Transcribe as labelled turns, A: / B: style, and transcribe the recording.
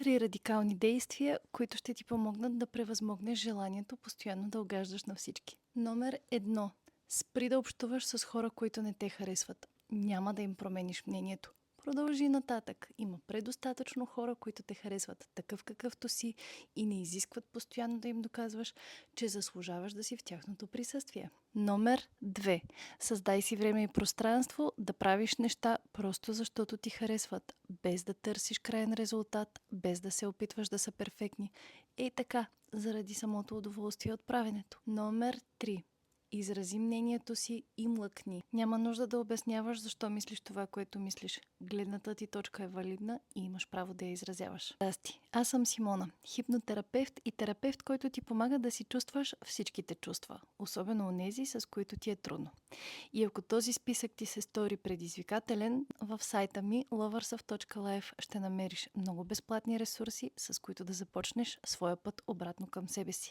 A: 3 радикални действия, които ще ти помогнат да превъзмогнеш желанието постоянно да угаждаш на всички. Номер 1. Спри да общуваш с хора, които не те харесват. Няма да им промениш мнението. Продължи нататък. Има предостатъчно хора, които те харесват такъв какъвто си и не изискват постоянно да им доказваш, че заслужаваш да си в тяхното присъствие. Номер 2. Създай си време и пространство да правиш неща просто защото ти харесват, без да търсиш краен резултат, без да се опитваш да са перфектни. Ей така, заради самото удоволствие от правенето. Номер 3. Изрази мнението си и млъкни. Няма нужда да обясняваш защо мислиш това, което мислиш. Гледната ти точка е валидна и имаш право да я изразяваш. Здрасти, аз съм Симона, хипнотерапевт и терапевт, който ти помага да си чувстваш всичките чувства, особено онези, с които ти е трудно. И ако този списък ти се стори предизвикателен, в сайта ми loversof.life ще намериш много безплатни ресурси, с които да започнеш своя път обратно към себе си.